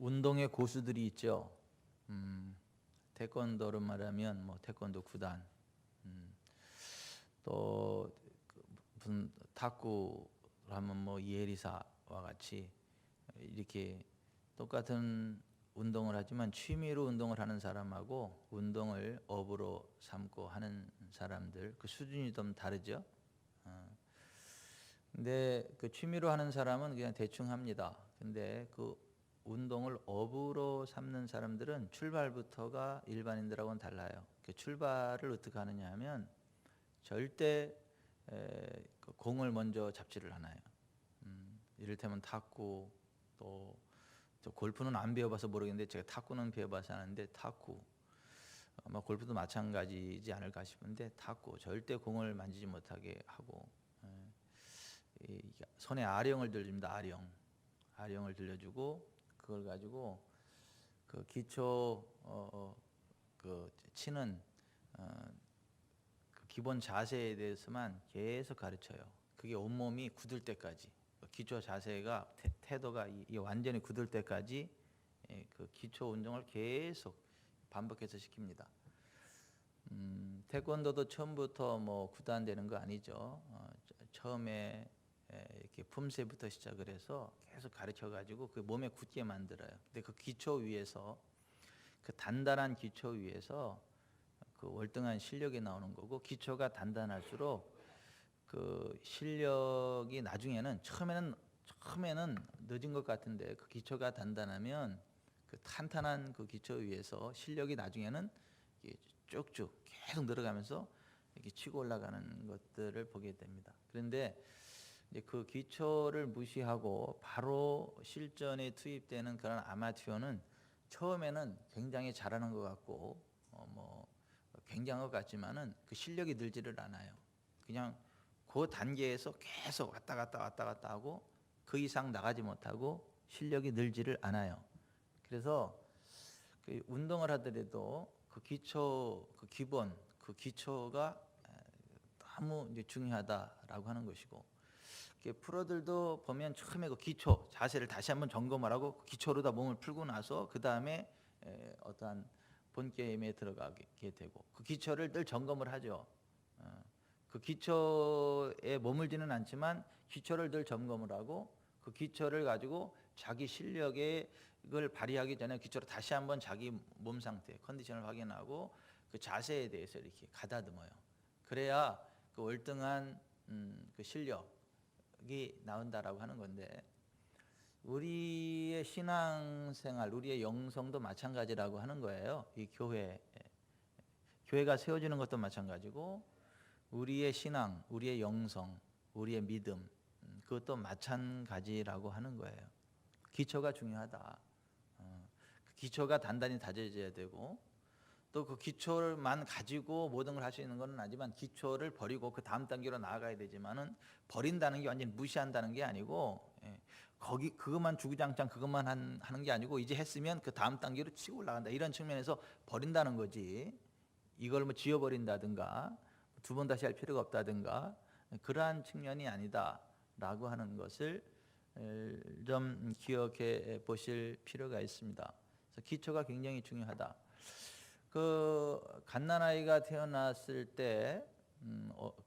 운동의 고수들이 있죠. 태권도로 말하면 뭐 태권도 구단, 또 무슨 탁구를 하면 뭐 이에리사와 같이 이렇게 똑같은 운동을 하지만 취미로 운동을 하는 사람하고 운동을 업으로 삼고 하는 사람들 그 수준이 좀 다르죠. 근데 그 취미로 하는 사람은 그냥 대충 합니다. 근데 그 운동을 업으로 삼는 사람들은 출발부터가 일반인들하고는 달라요. 그 출발을 어떻게 하느냐 하면 절대 그 공을 먼저 잡지를 않아요. 이를테면 탁구, 또 골프는 안 배워봐서 모르겠는데 제가 탁구는 배워봐서 아는데 탁구, 아마 골프도 마찬가지지 않을까 싶은데 탁구 절대 공을 만지지 못하게 하고, 손에 아령을 들줍니다. 아령을 들려주고 그걸 가지고 그 기초 그 치는 그 기본 자세에 대해서만 계속 가르쳐요. 그게 온몸이 굳을 때까지, 기초 자세가 태도가 이 완전히 굳을 때까지 그 기초 운동을 계속 반복해서 시킵니다. 태권도도 처음부터 뭐 구단되는 거 아니죠. 처음에 이렇게 품새부터 시작을 해서 계속 가르쳐 가지고 그 몸에 굳게 만들어요. 근데 그 기초 위에서, 그 단단한 기초 위에서 그 월등한 실력이 나오는 거고, 기초가 단단할수록 그 실력이 나중에는 처음에는 늦은 것 같은데 그 기초가 단단하면 그 탄탄한 그 기초 위에서 실력이 나중에는 쭉쭉 계속 늘어가면서 이렇게 치고 올라가는 것들을 보게 됩니다. 그런데 이제 그 기초를 무시하고 바로 실전에 투입되는 그런 아마추어는 처음에는 굉장히 잘하는 것 같고 뭐 굉장한 것 같지만은 그 실력이 늘지를 않아요. 그냥 그 단계에서 계속 왔다 갔다 하고 그 이상 나가지 못하고 실력이 늘지를 않아요. 그래서 그 운동을 하더라도 그 기초, 그 기본, 그 기초가 너무 이제 중요하다라고 하는 것이고, 프로들도 보면 처음에 그 기초 자세를 다시 한번 점검을 하고 그 기초로다 몸을 풀고 나서 그 다음에 어떠한 본 게임에 들어가게 되고 그 기초를 늘 점검을 하죠. 그 기초에 머물지는 않지만 기초를 늘 점검을 하고 그 기초를 가지고 자기 실력을 발휘하기 전에 기초를 다시 한번 자기 몸 상태, 컨디션을 확인하고 그 자세에 대해서 이렇게 가다듬어요. 그래야 그 월등한 그 실력이 나온다라고 하는 건데, 우리의 신앙생활, 우리의 영성도 마찬가지라고 하는 거예요. 이 교회가 세워지는 것도 마찬가지고 우리의 신앙, 우리의 영성, 우리의 믿음, 그것도 마찬가지라고 하는 거예요. 기초가 중요하다. 그 기초가 단단히 다져져야 되고, 또 그 기초만 가지고 모든 걸 할 수 있는 건 아니지만 기초를 버리고 그 다음 단계로 나아가야 되지만은, 버린다는 게 완전히 무시한다는 게 아니고, 그것만 주구장창 그것만 하는 게 아니고 이제 했으면 그 다음 단계로 치고 올라간다, 이런 측면에서 버린다는 거지. 이걸 뭐 지워버린다든가 두 번 다시 할 필요가 없다든가 그러한 측면이 아니다라고 하는 것을 좀 기억해 보실 필요가 있습니다. 그래서 기초가 굉장히 중요하다. 그 갓난아이가 태어났을 때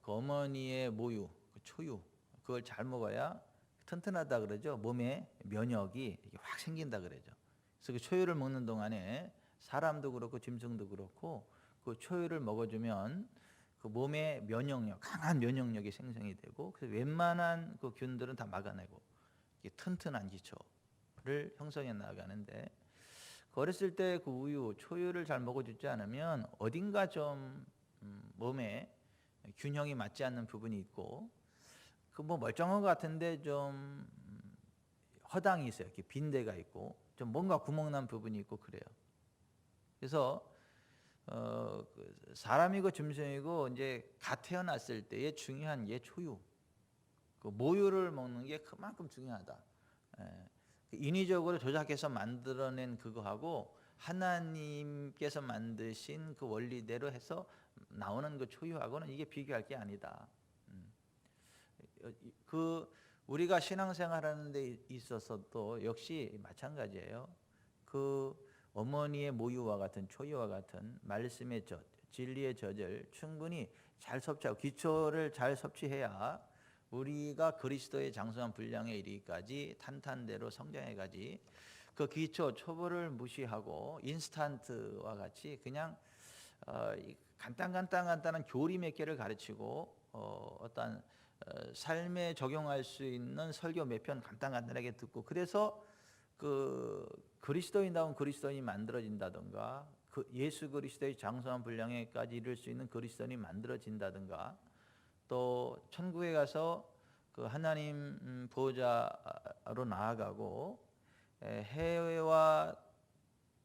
그 어머니의 모유, 그 초유, 그걸 잘 먹어야 튼튼하다 그러죠. 몸에 면역이 이렇게 확 생긴다 그러죠. 그래서 그 초유를 먹는 동안에 사람도 그렇고 짐승도 그렇고 그 초유를 먹어주면 그 몸의 면역력, 강한 면역력이 생성이 되고, 그래서 웬만한 그 균들은 다 막아내고 튼튼한 기초를 형성해 나가는데, 어렸을 때 그 우유, 초유를 잘 먹어주지 않으면 어딘가 좀 몸에 균형이 맞지 않는 부분이 있고, 그 뭐 멀쩡한 것 같은데 좀 허당이 있어요. 이렇게 빈대가 있고 좀 뭔가 구멍난 부분이 있고 그래요. 그래서 사람이고 짐승이고 이제 갓 태어났을 때의 중요한 게 초유, 그 모유를 먹는 게 그만큼 중요하다. 인위적으로 조작해서 만들어낸 그거하고 하나님께서 만드신 그 원리대로 해서 나오는 그 초유하고는 이게 비교할 게 아니다. 그 우리가 신앙생활하는 데 있어서도 역시 마찬가지예요. 그 어머니의 모유와 같은 초유와 같은 말씀의 젖, 진리의 젖을 충분히 잘 섭취하고 기초를 잘 섭취해야 우리가 그리스도의 장성한 분량에 이르기까지 탄탄대로 성장해가지 그 기초 초보를 무시하고 인스턴트와 같이 그냥 간단한 교리 몇 개를 가르치고 어떤 삶에 적용할 수 있는 설교 몇 편 간단하게 듣고 그래서 그 그리스도인다운 그리스도인이 만들어진다든가 그 예수 그리스도의 장성한 분량에까지 이를 수 있는 그리스도인이 만들어진다든가 또 천국에 가서 그 하나님 보호자로 나아가고 해와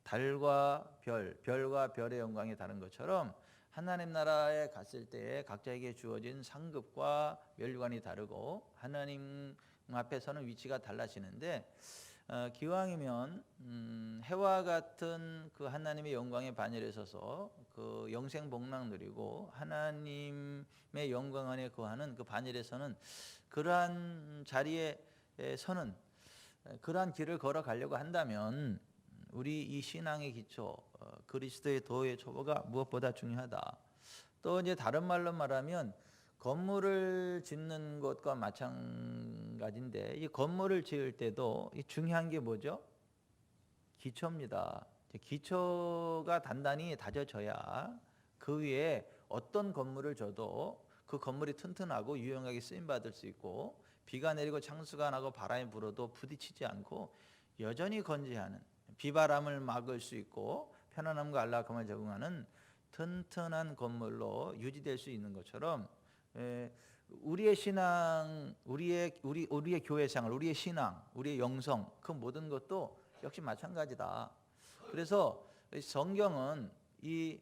달과 별과 별의 영광이 다른 것처럼 하나님 나라에 갔을 때 각자에게 주어진 상급과 멸관이 다르고 하나님 앞에서는 위치가 달라지는데 기왕이면 해와 같은 그 하나님의 영광의 반열에 서서 그 영생 복락 누리고 하나님의 영광 안에 거하는 그 반열에서는 그러한 자리에 서는 그러한 길을 걸어가려고 한다면 우리 이 신앙의 기초 그리스도의 도의 초보가 무엇보다 중요하다. 또 이제 다른 말로 말하면 건물을 짓는 것과 마찬가지인데 이 건물을 지을 때도 이 중요한 게 뭐죠? 기초입니다. 기초가 단단히 다져져야 그 위에 어떤 건물을 져도 그 건물이 튼튼하고 유용하게 쓰임받을 수 있고 비가 내리고 창수가 나고 바람이 불어도 부딪히지 않고 여전히 건재하는 비바람을 막을 수 있고 편안함과 안락함을 제공하는 튼튼한 건물로 유지될 수 있는 것처럼 우리의 신앙, 우리의 교회 생활, 우리의 신앙, 우리의 영성 그 모든 것도 역시 마찬가지다. 그래서 성경은 이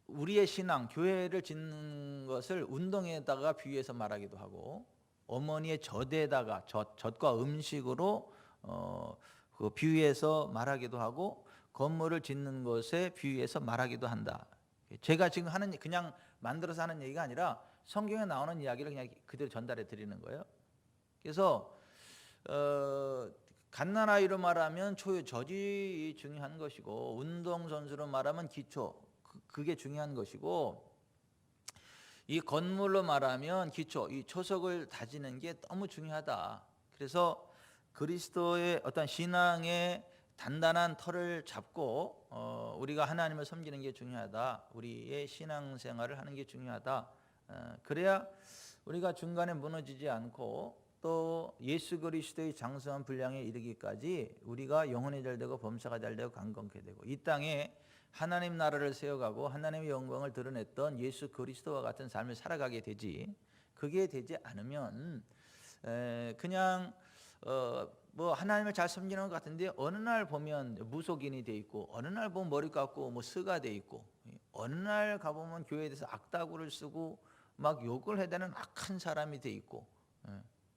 우리의 신앙, 교회를 짓는 것을 운동에다가 비유해서 말하기도 하고 어머니의 젖에다가 젖과 음식으로 그 비유해서 말하기도 하고 건물을 짓는 것에 비유해서 말하기도 한다. 제가 지금 하는 그냥 만들어서 하는 얘기가 아니라 성경에 나오는 이야기를 그냥 그대로 전달해 드리는 거예요. 그래서 갓난아이로 말하면 젖이 중요한 것이고 운동선수로 말하면 기초 그게 중요한 것이고 이 건물로 말하면 기초 이 초석을 다지는 게 너무 중요하다. 그래서 그리스도의 어떤 신앙의 단단한 터를 잡고 우리가 하나님을 섬기는 게 중요하다. 우리의 신앙생활을 하는 게 중요하다. 그래야 우리가 중간에 무너지지 않고 또 예수 그리스도의 장성한 분량에 이르기까지 우리가 영혼이 잘되고 범사가 잘되고 강건케 되고 이 땅에 하나님 나라를 세워가고 하나님의 영광을 드러냈던 예수 그리스도와 같은 삶을 살아가게 되지. 그게 되지 않으면 그냥 뭐 하나님을 잘 섬기는 것 같은데 어느 날 보면 무속인이 돼 있고 어느 날 보면 머리 깎고 뭐 스가 돼 있고 어느 날 가보면 교회에 대해서 악다구를 쓰고 막 욕을 해대는 악한 사람이 돼 있고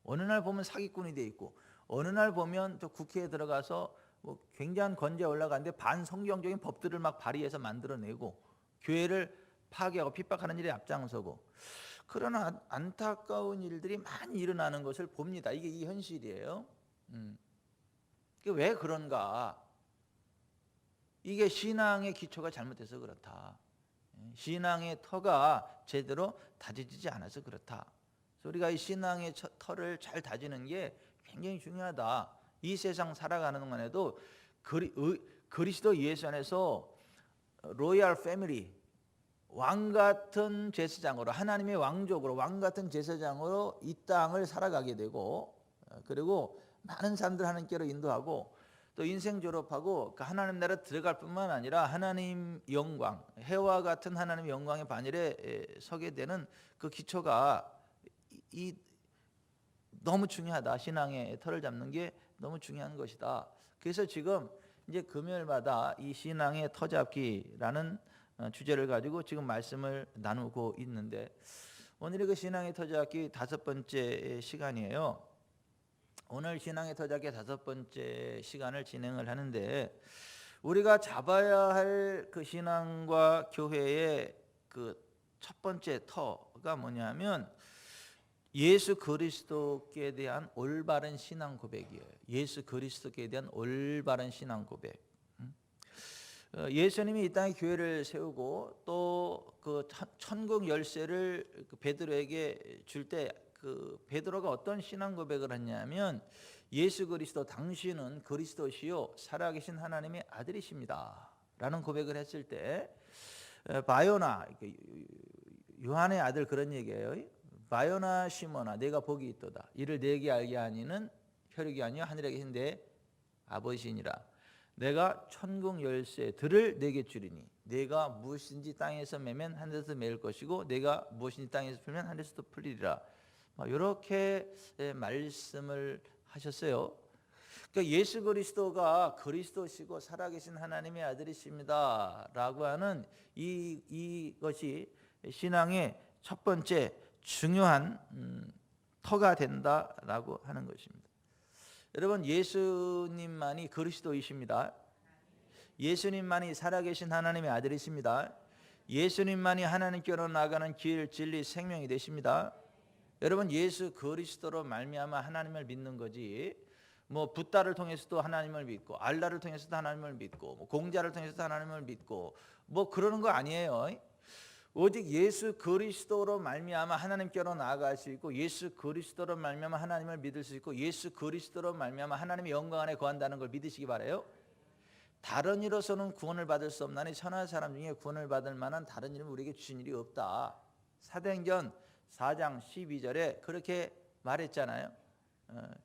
어느 날 보면 사기꾼이 돼 있고 어느 날 보면 또 국회에 들어가서 뭐 굉장한 건재에 올라가는데 반성경적인 법들을 막 발의해서 만들어내고 교회를 파괴하고 핍박하는 일에 앞장서고 그러나 안타까운 일들이 많이 일어나는 것을 봅니다. 이게 이 현실이에요. 왜 그런가? 이게 신앙의 기초가 잘못돼서 그렇다. 신앙의 터가 제대로 다져지지 않아서 그렇다. 그래서 우리가 이 신앙의 터를 잘 다지는 게 굉장히 중요하다. 이 세상 살아가는 동안에도 그리스도 예수 안에서 로얄 패밀리 왕 같은 제사장으로 하나님의 왕족으로 왕 같은 제사장으로 이 땅을 살아가게 되고 그리고 많은 사람들 하나님께로 인도하고 또 인생 졸업하고 하나님 나라 들어갈 뿐만 아니라 하나님 영광 해와 같은 하나님 영광의 반열에 서게 되는 그 기초가 너무 중요하다. 신앙의 터를 잡는 게 너무 중요한 것이다. 그래서 지금 이제 금요일마다 이 신앙의 터잡기라는 주제를 가지고 지금 말씀을 나누고 있는데 오늘의 그 신앙의 터잡기 5번째 시간이에요. 오늘 신앙의 터잡기 5번째 시간을 진행을 하는데 우리가 잡아야 할 그 신앙과 교회의 그 첫 번째 터가 뭐냐면 예수 그리스도께 대한 올바른 신앙 고백이에요. 예수 그리스도께 대한 올바른 신앙 고백. 예수님이 이 땅에 교회를 세우고 또 그 천국 열쇠를 베드로에게 줄 때 그 베드로가 어떤 신앙 고백을 했냐면 예수 그리스도 당신은 그리스도시요 살아계신 하나님의 아들이십니다 라는 고백을 했을 때 바요나 요한의 아들 그런 얘기예요. 바요나 시몬아 내가 복이 있도다. 이를 내게 알게 하니는 혈육이 아니요 하늘에 계신 내 아버지니라. 내가 천국 열쇠들을 내게 주리니 내가 무엇인지 땅에서 매면 하늘에서 매일 것이고 내가 무엇인지 땅에서 풀면 하늘에서도 풀리리라. 이렇게 말씀을 하셨어요. 그러니까 예수 그리스도가 그리스도시고 살아계신 하나님의 아들이십니다 라고 하는 이것이 신앙의 첫 번째 중요한 터가 된다라고 하는 것입니다. 여러분 예수님만이 그리스도이십니다. 예수님만이 살아계신 하나님의 아들이십니다. 예수님만이 하나님께로 나가는 길, 진리, 생명이 되십니다. 여러분 예수 그리스도로 말미암아 하나님을 믿는 거지 뭐 붓다를 통해서도 하나님을 믿고 알라를 통해서도 하나님을 믿고 뭐 공자를 통해서도 하나님을 믿고 뭐 그러는 거 아니에요. 오직 예수 그리스도로 말미암아 하나님께로 나아갈 수 있고 예수 그리스도로 말미암아 하나님을 믿을 수 있고 예수 그리스도로 말미암아 하나님의 영광 안에 거한다는 걸 믿으시기 바라요. 다른 이로서는 구원을 받을 수 없나니 천하 사람 중에 구원을 받을 만한 다른 이름을 우리에게 주신 일이 없다. 사도행전 4장 12절에 그렇게 말했잖아요.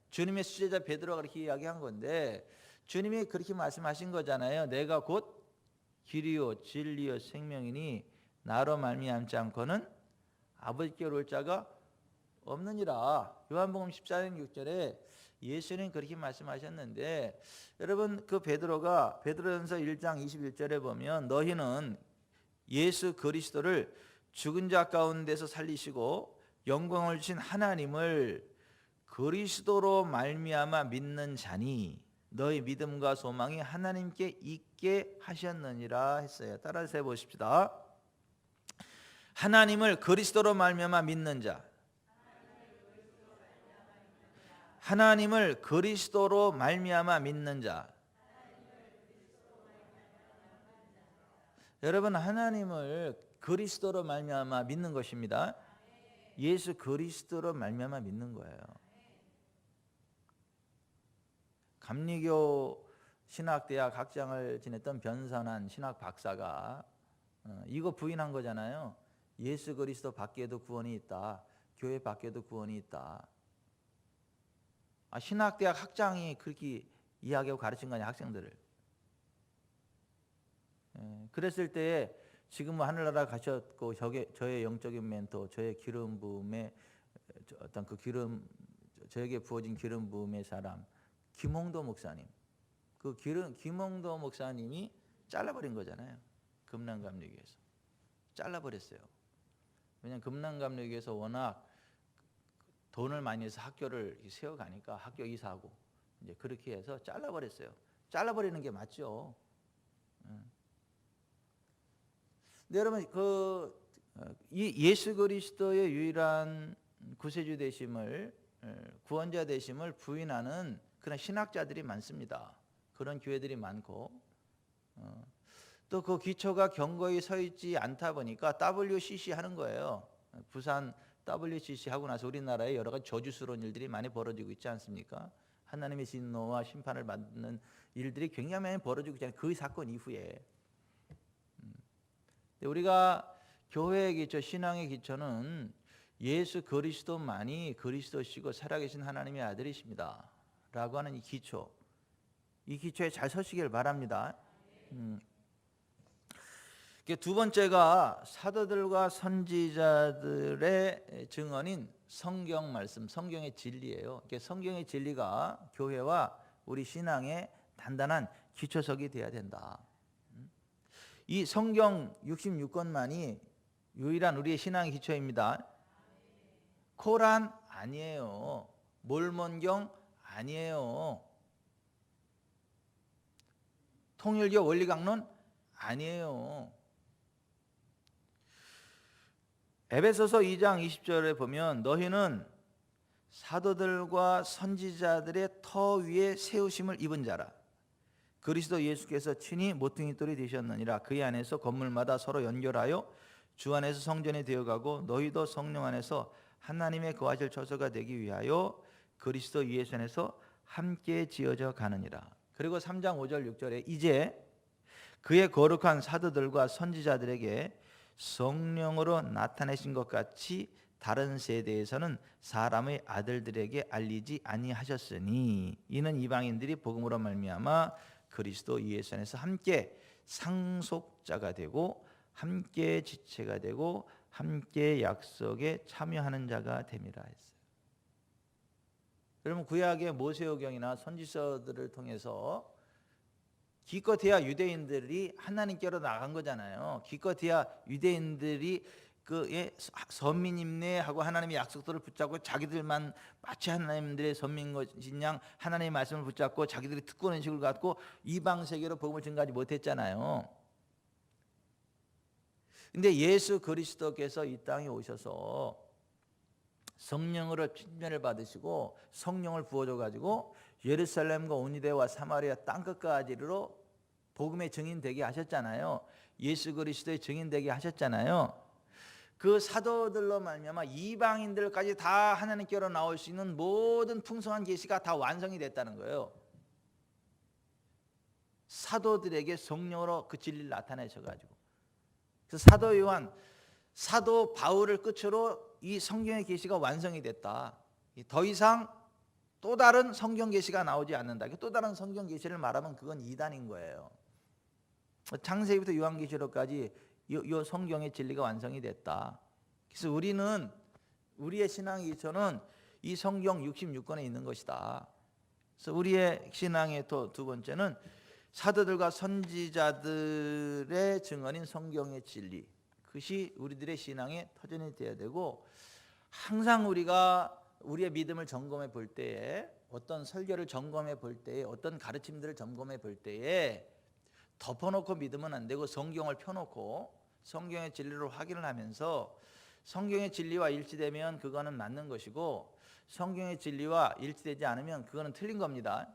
주님의 수제자 베드로가 그렇게 이야기한 건데 주님이 그렇게 말씀하신 거잖아요. 내가 곧 길이요 진리요 생명이니 나로 말미암지 않고는 아버지께로 올 자가 없느니라. 요한복음 14장 6절에 예수님 그렇게 말씀하셨는데 여러분 그 베드로전서 1장 21절에 보면 너희는 예수 그리스도를 죽은 자 가운데서 살리시고 영광을 주신 하나님을 그리스도로 말미암아 믿는 자니 너희 믿음과 소망이 하나님께 있게 하셨느니라 했어요. 따라서 해보십시다. 하나님을 그리스도로 말미암아 믿는 자. 하나님을 그리스도로 말미암아 믿는 자. 여러분 하나님을 그리스도로 말미암아 믿는 것입니다. 예수 그리스도로 말미암아 믿는 거예요. 감리교 신학대학 학장을 지냈던 변선한 신학 박사가 이거 부인한 거잖아요. 예수 그리스도 밖에도 구원이 있다. 교회 밖에도 구원이 있다. 신학대학 학장이 그렇게 이야기하고 가르친 거 아니야 학생들을. 그랬을 때 지금 뭐 하늘나라 가셨고 저의 영적인 멘토, 저의 기름 부음의 어떤 그 기름 저에게 부어진 기름 부음의 사람 김홍도 목사님. 그 김홍도 목사님이 잘라버린 거잖아요. 금남감리교에서 잘라버렸어요. 왜냐하면 금남감리교에서 워낙 돈을 많이 내서 학교를 세워가니까 학교 이사하고 이제 그렇게 해서 잘라버렸어요. 잘라버리는 게 맞죠. 근데 여러분 이 예수 그리스도의 유일한 구세주 되심을 구원자 되심을 부인하는 그런 신학자들이 많습니다. 그런 교회들이 많고 또 그 기초가 견고히 서 있지 않다 보니까 WCC 하는 거예요. 부산 WCC 하고 나서 우리나라에 여러 가지 저주스러운 일들이 많이 벌어지고 있지 않습니까? 하나님의 진노와 심판을 받는 일들이 굉장히 많이 벌어지고 있잖아요. 그 사건 이후에. 우리가 교회의 기초, 신앙의 기초는 예수 그리스도만이 그리스도시고 살아계신 하나님의 아들이십니다 라고 하는 이 기초에 잘 서시길 바랍니다. 두 번째가 사도들과 선지자들의 증언인 성경 말씀, 성경의 진리예요. 성경의 진리가 교회와 우리 신앙의 단단한 기초석이 되어야 된다. 이 성경 66권만이 유일한 우리의 신앙의 기초입니다. 코란 아니에요. 몰몬경 아니에요. 통일교 원리강론 아니에요. 에베소서 2장 20절에 보면 너희는 사도들과 선지자들의 터 위에 세우심을 입은 자라. 그리스도 예수께서 친히 모퉁이 돌이 되셨느니라. 그의 안에서 건물마다 서로 연결하여 주 안에서 성전이 되어가고 너희도 성령 안에서 하나님의 거하실 처소가 되기 위하여 그리스도 예수 안에서 함께 지어져 가느니라. 그리고 3장 5절 6절에 이제 그의 거룩한 사도들과 선지자들에게 성령으로 나타내신 것 같이 다른 세대에서는 사람의 아들들에게 알리지 아니하셨으니 이는 이방인들이 복음으로 말미암아 그리스도 예수 안에서 함께 상속자가 되고 함께 지체가 되고 함께 약속에 참여하는 자가 됨이라 했어요. 여러분 구약의 모세오경이나 선지서들을 통해서 기껏해야 유대인들이 하나님께로 나간 거잖아요. 기껏해야 유대인들이 선민임네 하고 하나님의 약속들을 붙잡고 자기들만 마치 하나님들의 선민 것인 양 하나님의 말씀을 붙잡고 자기들이 특권 의식을 갖고 이방 세계로 복음을 전가하지 못했잖아요. 근데 예수 그리스도께서 이 땅에 오셔서 성령으로 浸전을 받으시고 성령을 부어줘 가지고 예루살렘과 온유대와 사마리아 땅끝까지로 복음의 증인 되게 하셨잖아요. 예수 그리스도의 증인 되게 하셨잖아요. 그 사도들로 말미암아 이방인들까지 다 하나님께로 나올 수 있는 모든 풍성한 계시가 다 완성이 됐다는 거예요. 사도들에게 성령으로 그 진리를 나타내셔 가지고. 그래서 사도 요한, 사도 바울을 끝으로 이 성경의 계시가 완성이 됐다. 더 이상 또 다른 성경 계시가 나오지 않는다. 또 다른 성경 계시를 말하면 그건 이단인 거예요. 창세기부터 요한계시록까지 이 성경의 진리가 완성이 됐다. 그래서 우리는 우리의 신앙의 기초는 이 성경 66권에 있는 것이다. 그래서 우리의 신앙의 또 두 번째는 사도들과 선지자들의 증언인 성경의 진리. 그것이 우리들의 신앙의 터전이 되어야 되고 항상 우리가 우리의 믿음을 점검해 볼 때에 어떤 설교를 점검해 볼 때에 어떤 가르침들을 점검해 볼 때에 덮어놓고 믿으면 안 되고 성경을 펴놓고 성경의 진리를 확인을 하면서 성경의 진리와 일치되면 그거는 맞는 것이고 성경의 진리와 일치되지 않으면 그거는 틀린 겁니다.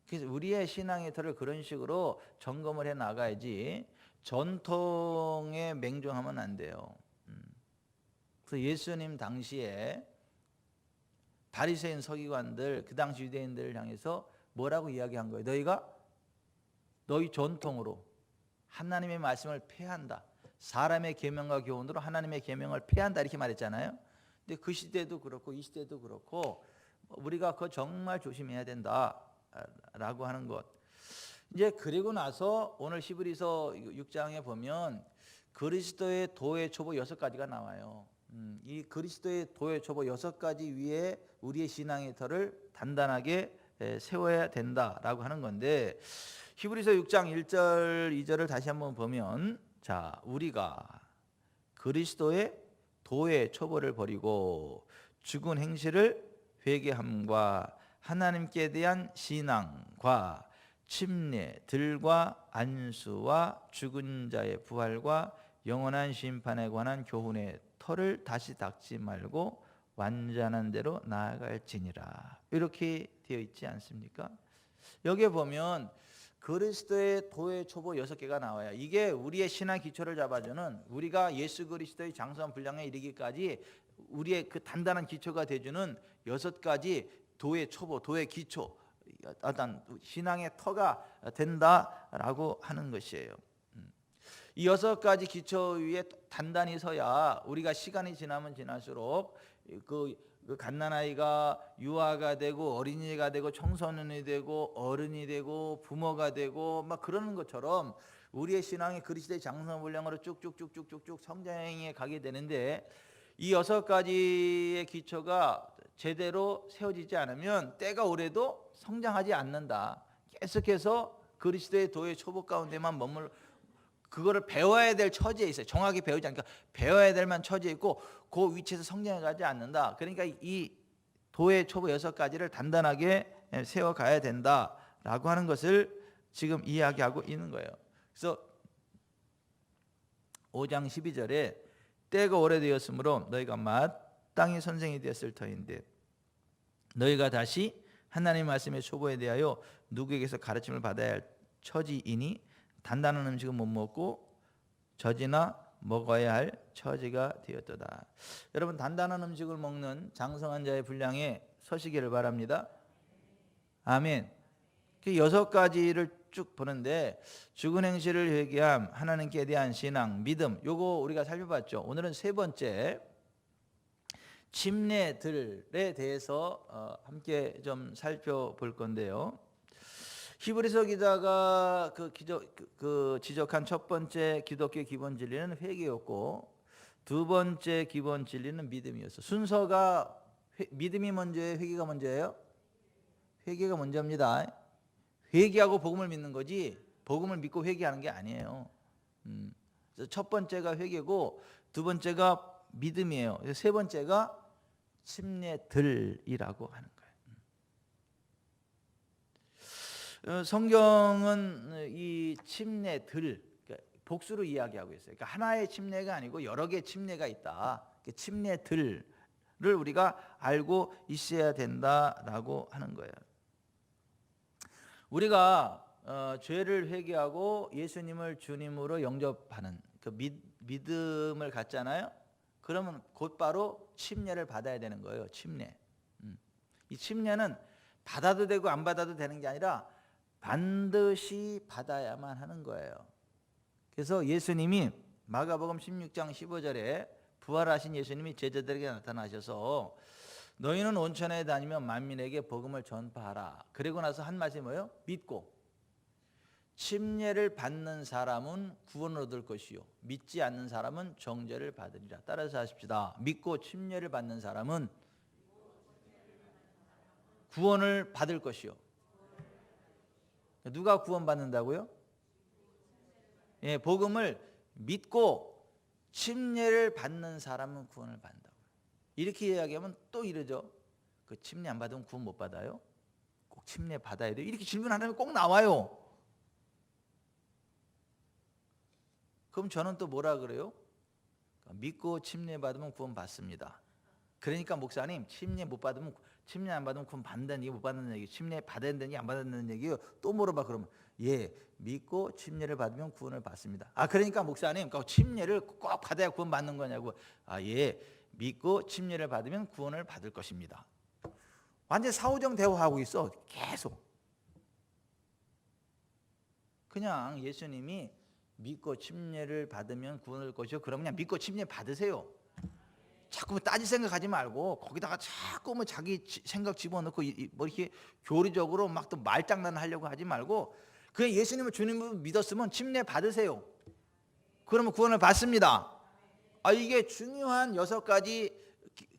그래서 우리의 신앙의 틀을 그런 식으로 점검을 해 나가야지 전통에 맹종하면 안 돼요. 그래서 예수님 당시에 바리새인 서기관들 그 당시 유대인들을 향해서 뭐라고 이야기한 거예요? 너희 전통으로 하나님의 말씀을 폐한다. 사람의 계명과 교훈으로 하나님의 계명을 폐한다 이렇게 말했잖아요. 근데 그 시대도 그렇고 이 시대도 그렇고 우리가 그거 정말 조심해야 된다라고 하는 것. 이제 그리고 나서 오늘 히브리서 6장에 보면 그리스도의 도의 초보 6가지가 나와요. 이 그리스도의 도의 초보 6가지 위에 우리의 신앙의 터를 단단하게 세워야 된다라고 하는 건데 히브리서 6장 1절 2절을 다시 한번 보면 자 우리가 그리스도의 도의 초보를 버리고 죽은 행실을 회개함과 하나님께 대한 신앙과 침례들과 안수와 죽은 자의 부활과 영원한 심판에 관한 교훈의 터를 다시 닦지 말고 완전한 대로 나아갈지니라 이렇게 되어 있지 않습니까? 여기에 보면 그리스도의 도의 초보 6개가 나와요. 이게 우리의 신앙 기초를 잡아주는 우리가 예수 그리스도의 장성한 분량에 이르기까지 우리의 그 단단한 기초가 되주는 6가지 도의 초보, 도의 기초 어떤 신앙의 터가 된다라고 하는 것이에요. 이 6가지 기초 위에 단단히 서야 우리가 시간이 지나면 지날수록 그 갓난아이가 유아가 되고 어린이가 되고 청소년이 되고 어른이 되고 부모가 되고 막 그러는 것처럼 우리의 신앙이 그리스도의 장성 분량으로 쭉쭉쭉쭉쭉 성장해 가게 되는데 이 6가지의 기초가 제대로 세워지지 않으면 때가 오래도 성장하지 않는다. 계속해서 그리스도의 도의 초보 가운데만 머물 그거를 배워야 될 처지에 있어요. 정확히 배우지 않으니까 배워야 될 만 처지에 있고 그 위치에서 성장해 가지 않는다. 그러니까 이 도의 초보 6가지를 단단하게 세워가야 된다라고 하는 것을 지금 이야기하고 있는 거예요. 그래서 5장 12절에 때가 오래되었으므로 너희가 마땅히 선생이 되었을 터인데 너희가 다시 하나님의 말씀의 초보에 대하여 누구에게서 가르침을 받아야 할 처지이니 단단한 음식은 못 먹고 젖이나 먹어야 할 처지가 되었도다. 여러분, 단단한 음식을 먹는 장성한 자의 분량에 서시기를 바랍니다. 아멘. 그 6가지를 쭉 보는데 죽은 행실을 회개함, 하나님께 대한 신앙, 믿음, 요거 우리가 살펴봤죠. 오늘은 3번째 침례들에 대해서 함께 좀 살펴볼 건데요. 히브리서 기자가 지적한 첫 번째 기독교의 기본 진리는 회개였고, 두 번째 기본 진리는 믿음이었어. 순서가 믿음이 먼저예요, 회개가 먼저예요? 회개가 먼저입니다. 회개하고 복음을 믿는 거지 복음을 믿고 회개하는 게 아니에요. 그래서 첫 번째가 회개고 두 번째가 믿음이에요. 세 번째가 침례들이라고 하는 거예요. 성경은 이 침례들, 그러니까 복수로 이야기하고 있어요. 그러니까 하나의 침례가 아니고 여러 개의 침례가 있다. 침례들을 우리가 알고 있어야 된다라고 하는 거예요. 우리가 죄를 회개하고 예수님을 주님으로 영접하는 그 믿음을 갖잖아요. 그러면 곧바로 침례를 받아야 되는 거예요. 침례. 이 침례는 받아도 되고 안 받아도 되는 게 아니라 반드시 받아야만 하는 거예요. 그래서 예수님이 마가복음 16장 15절에 부활하신 예수님이 제자들에게 나타나셔서 너희는 온천에 다니며 만민에게 복음을 전파하라. 그리고 나서 한 말씀이 뭐예요? 믿고 침례를 받는 사람은 구원을 얻을 것이요 믿지 않는 사람은 정죄를 받으리라. 따라서 하십시다. 믿고 침례를 받는 사람은 구원을 받을 것이요. 누가 구원받는다고요? 예, 복음을 믿고 침례를 받는 사람은 구원을 받는다고요. 이렇게 이야기하면 또 이러죠. 그 침례 안 받으면 구원 못 받아요? 꼭 침례 받아야 돼요? 이렇게 질문 안 하면 꼭 나와요. 그럼 저는 또 뭐라 그래요? 믿고 침례 받으면 구원 받습니다. 그러니까 목사님, 침례 안 받으면 구원 받는다는 얘기, 못 받는다는 얘기, 침례 받아야 된다는 얘기, 안 받는다는 얘기요. 또 물어봐. 그러면 예, 믿고 침례를 받으면 구원을 받습니다. 그러니까 목사님, 침례를 꼭 받아야 구원 받는 거냐고. 예, 믿고 침례를 받으면 구원을 받을 것입니다. 완전 사후정 대화하고 있어. 계속. 그냥 예수님이 믿고 침례를 받으면 구원을 얻을 것이요. 그럼 그냥 믿고 침례 받으세요. 자꾸 따질 생각하지 말고 거기다가 자꾸 자기 생각 집어넣고 뭐 이렇게 교리적으로 막 또 말장난 하려고 하지 말고 그냥 예수님을 주님으로 믿었으면 침례 받으세요. 그러면 구원을 받습니다. 이게 중요한 6가지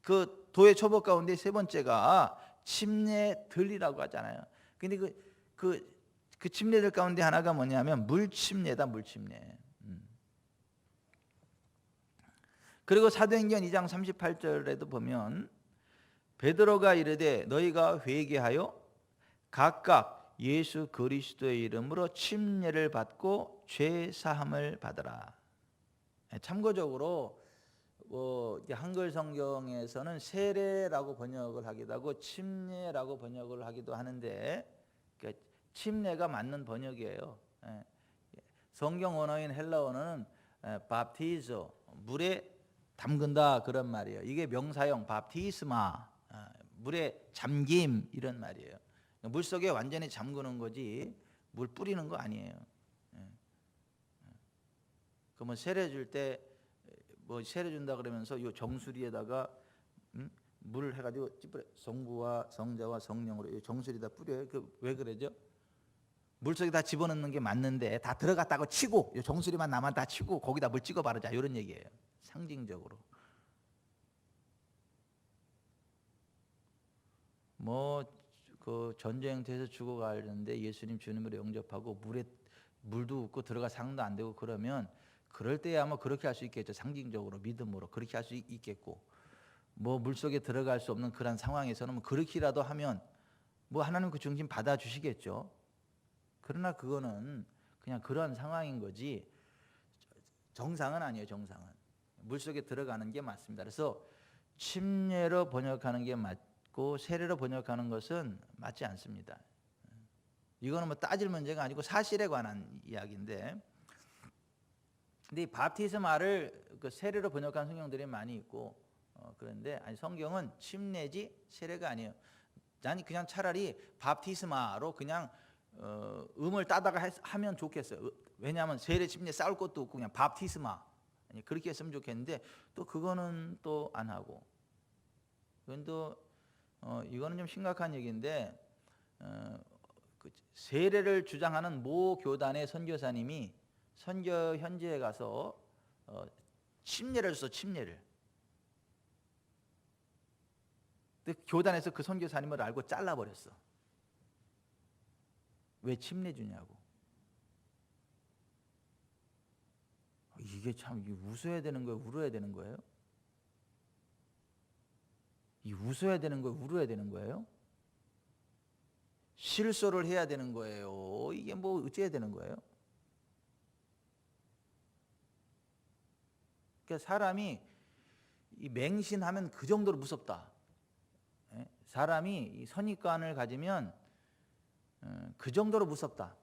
그 도의 초보 가운데 세 번째가 침례들이라고 하잖아요. 근데 그 침례들 가운데 하나가 뭐냐면 물침례다. 물침례. 그리고 사도행전 2장 38절에도 보면 베드로가 이르되 너희가 회개하여 각각 예수 그리스도의 이름으로 침례를 받고 죄 사함을 받으라. 참고적으로 한글 성경에서는 세례라고 번역을 하기도 하고 침례라고 번역을 하기도 하는데 침례가 맞는 번역이에요. 성경 언어인 헬라 언어는 밥티조, 물에 담근다 그런 말이에요. 이게 명사형 밥티스마, 물에 잠김 이런 말이에요. 물속에 완전히 잠그는 거지 물 뿌리는 거 아니에요. 그러면 세례 줄 때 세례 준다 그러면서 요 정수리에다가 물을 해가지고 찌뿌려 성부와 성자와 성령으로 이 정수리에다 뿌려요. 왜 그러죠? 물속에 다 집어넣는 게 맞는데 다 들어갔다고 치고 요 정수리만 남아 다 치고 거기다 물 찍어 바르자 이런 얘기예요. 상징적으로. 그 전쟁터에서 죽어가는데 예수님 주님으로 영접하고 물도 없고 들어갈 상도 안 되고 그러면 그럴 때야 그렇게 할 수 있겠죠. 상징적으로 믿음으로 그렇게 할 수 있겠고 물속에 들어갈 수 없는 그런 상황에서는 그렇게라도 하면 하나님 그 중심 받아주시겠죠. 그러나 그거는 그냥 그런 상황인 거지 정상은 아니에요. 정상은 물속에 들어가는 게 맞습니다. 그래서 침례로 번역하는 게 받고 세례로 번역하는 것은 맞지 않습니다. 이거는 뭐 따질 문제가 아니고 사실에 관한 이야기인데, 근데 이 바티스마를 그 세례로 번역한 성경들이 많이 있고, 그런데 아니 성경은 침례지 세례가 아니에요. 난 그냥 차라리 바티스마로 그냥 음을 따다가 하면 좋겠어요. 왜냐하면 세례 침례 싸울 것도 없고 그냥 바티스마 그렇게 했으면 좋겠는데, 또 그거는 또 안 하고, 그건 또 이거는 좀 심각한 얘기인데, 그 세례를 주장하는 모 교단의 선교사님이 선교 현지에 가서 침례를 써, 침례를. 근데 교단에서 그 선교사님을 알고 잘라버렸어. 왜 침례 주냐고. 이게 참 웃어야 되는 거예요, 울어야 되는 거예요? 이 웃어야 되는 거예요, 울어야 되는 거예요? 실소를 해야 되는 거예요? 이게 뭐 어째야 되는 거예요? 그러니까 사람이 이 맹신하면 그 정도로 무섭다. 사람이 이 선입관을 가지면 그 정도로 무섭다.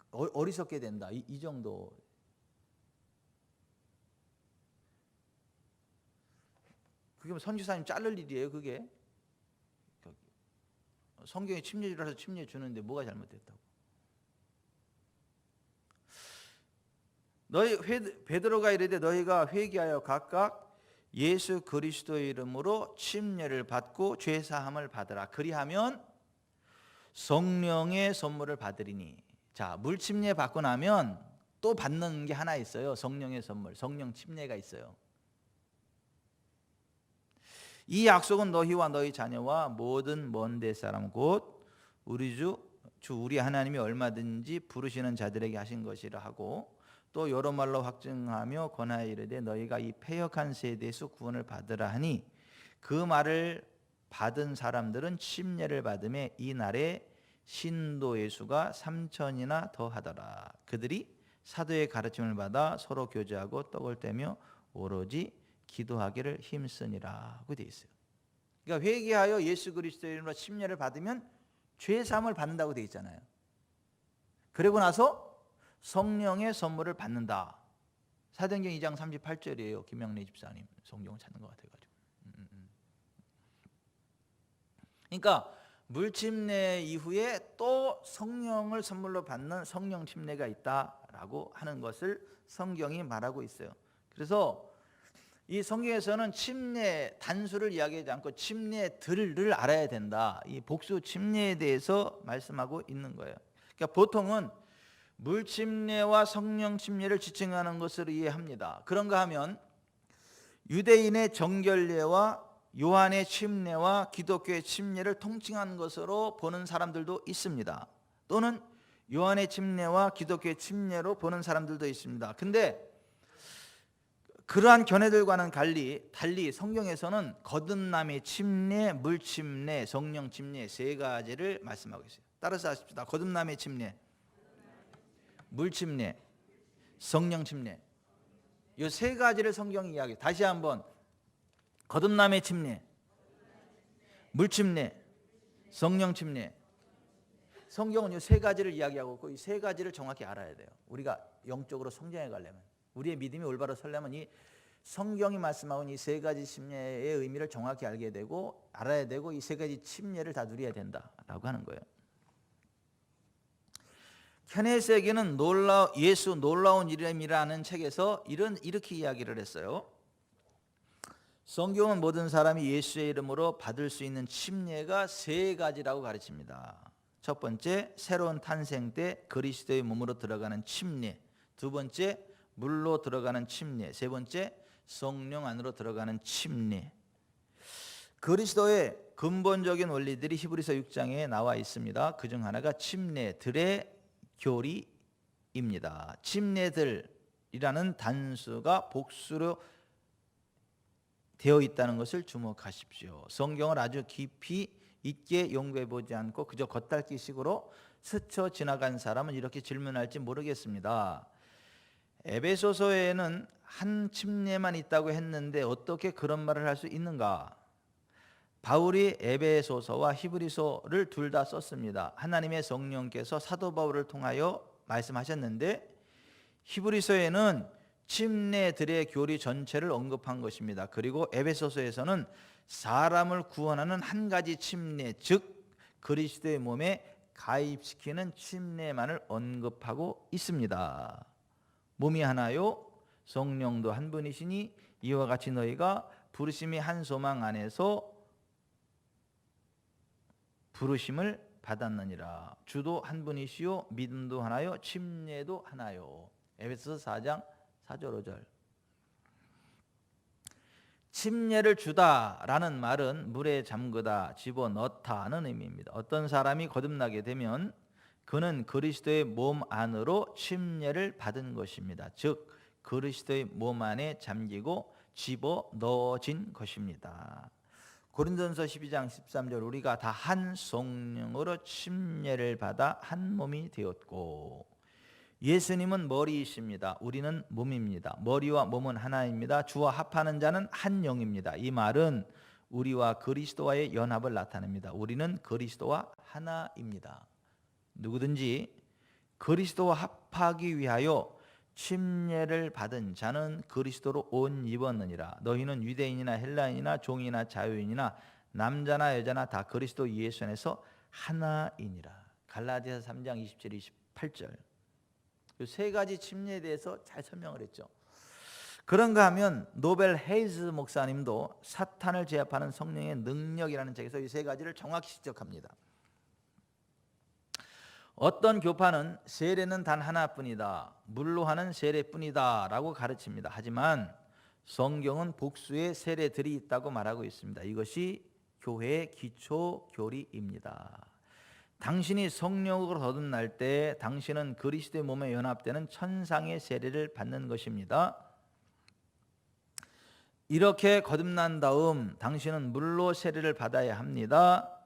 어리석게 된다. 이 정도. 그게 뭐 선지자님 자를 일이에요, 그게? 성경에 침례주라서 침례 주는데 뭐가 잘못됐다고? 너희 베드로가 이르되 너희가 회개하여 각각 예수 그리스도의 이름으로 침례를 받고 죄 사함을 받으라. 그리하면 성령의 선물을 받으리니. 자, 물 침례 받고 나면 또 받는 게 하나 있어요. 성령의 선물, 성령 침례가 있어요. 이 약속은 너희와 너희 자녀와 모든 먼데 사람 곧 우리 주 우리 하나님이 얼마든지 부르시는 자들에게 하신 것이라 하고, 또 여러 말로 확증하며 권하여 이르되 너희가 이 패역한 세대에서 구원을 받으라 하니, 그 말을 받은 사람들은 침례를 받음에 이 날에 신도의 수가 3,000이나 더하더라. 그들이 사도의 가르침을 받아 서로 교제하고 떡을 떼며 오로지 기도하기를 힘쓰니라고 되어 있어요. 그러니까 회개하여 예수 그리스도의 이름으로 침례를 받으면 죄 사함을 받는다고 되어 있잖아요. 그리고 나서 성령의 선물을 받는다. 사도행전 2장 38절이에요. 김영래 집사님 성경을 찾는 것 같아가지고. 그러니까 물침례 이후에 또 성령을 선물로 받는 성령 침례가 있다라고 하는 것을 성경이 말하고 있어요. 그래서 이 성경에서는 침례 단수를 이야기하지 않고 침례들을 알아야 된다. 이 복수 침례에 대해서 말씀하고 있는 거예요. 그러니까 보통은 물 침례와 성령 침례를 지칭하는 것으로 이해합니다. 그런가 하면 유대인의 정결례와 요한의 침례와 기독교의 침례를 통칭한 것으로 보는 사람들도 있습니다. 또는 요한의 침례와 기독교의 침례로 보는 사람들도 있습니다. 근데 그러한 견해들과는 달리 성경에서는 거듭남의 침례, 물 침례, 성령 침례 세 가지를 말씀하고 있어요. 따라서 하십시다. 거듭남의 침례, 물 침례, 성령 침례. 이 세 가지를 성경이 이야기해요. 다시 한번. 거듭남의 침례, 물 침례, 성령 침례. 성경은 이 세 가지를 이야기하고 있고, 이 세 가지를 정확히 알아야 돼요. 우리가 영적으로 성장해 가려면, 우리의 믿음이 올바로 서려면 이 성경이 말씀하고 이 세 가지 침례의 의미를 정확히 알게 되고 알아야 되고, 이 세 가지 침례를 다 누려야 된다라고 하는 거예요. 케네세기는 예수 놀라운 이름이라는 책에서 이렇게 이야기를 했어요. 성경은 모든 사람이 예수의 이름으로 받을 수 있는 침례가 세 가지라고 가르칩니다. 첫 번째, 새로운 탄생 때 그리스도의 몸으로 들어가는 침례. 두 번째, 물로 들어가는 침례. 세 번째, 성령 안으로 들어가는 침례. 그리스도의 근본적인 원리들이 히브리서 6장에 나와 있습니다. 그중 하나가 침례들의 교리입니다. 침례들이라는 단수가 복수로 되어 있다는 것을 주목하십시오. 성경을 아주 깊이 있게 연구해 보지 않고 그저 겉핥기식으로 스쳐 지나간 사람은 이렇게 질문할지 모르겠습니다. 에베소서에는 한 침례만 있다고 했는데 어떻게 그런 말을 할 수 있는가? 바울이 에베소서와 히브리서를 둘 다 썼습니다. 하나님의 성령께서 사도 바울을 통하여 말씀하셨는데 히브리서에는 침례들의 교리 전체를 언급한 것입니다. 그리고 에베소서에서는 사람을 구원하는 한 가지 침례, 즉 그리스도의 몸에 가입시키는 침례만을 언급하고 있습니다. 몸이 하나요, 성령도 한 분이시니 이와 같이 너희가 부르심이 한 소망 안에서 부르심을 받았느니라. 주도 한 분이시요 믿음도 하나요 침례도 하나요. 에베소서 4장 4절 5절. 침례를 주다라는 말은 물에 잠그다, 집어넣다는 의미입니다. 어떤 사람이 거듭나게 되면 그는 그리스도의 몸 안으로 침례를 받은 것입니다. 즉 그리스도의 몸 안에 잠기고 집어넣어진 것입니다. 고린도전서 12장 13절 우리가 다 한 성령으로 침례를 받아 한 몸이 되었고, 예수님은 머리이십니다. 우리는 몸입니다. 머리와 몸은 하나입니다. 주와 합하는 자는 한 영입니다. 이 말은 우리와 그리스도와의 연합을 나타냅니다. 우리는 그리스도와 하나입니다. 누구든지 그리스도와 합하기 위하여 침례를 받은 자는 그리스도로 옷 입었느니라. 너희는 유대인이나 헬라인이나 종이나 자유인이나 남자나 여자나 다 그리스도 예수 안에서 하나이니라. 갈라디아서 3장 27, 28절. 이 세 가지 침례에 대해서 잘 설명을 했죠. 그런가 하면 노벨 헤이즈 목사님도 사탄을 제압하는 성령의 능력이라는 책에서 이 세 가지를 정확히 지적합니다. 어떤 교파는 세례는 단 하나뿐이다, 물로 하는 세례뿐이다 라고 가르칩니다. 하지만 성경은 복수의 세례들이 있다고 말하고 있습니다. 이것이 교회의 기초 교리입니다. 당신이 성령으로 거듭날 때 당신은 그리스도의 몸에 연합되는 천상의 세례를 받는 것입니다. 이렇게 거듭난 다음 당신은 물로 세례를 받아야 합니다.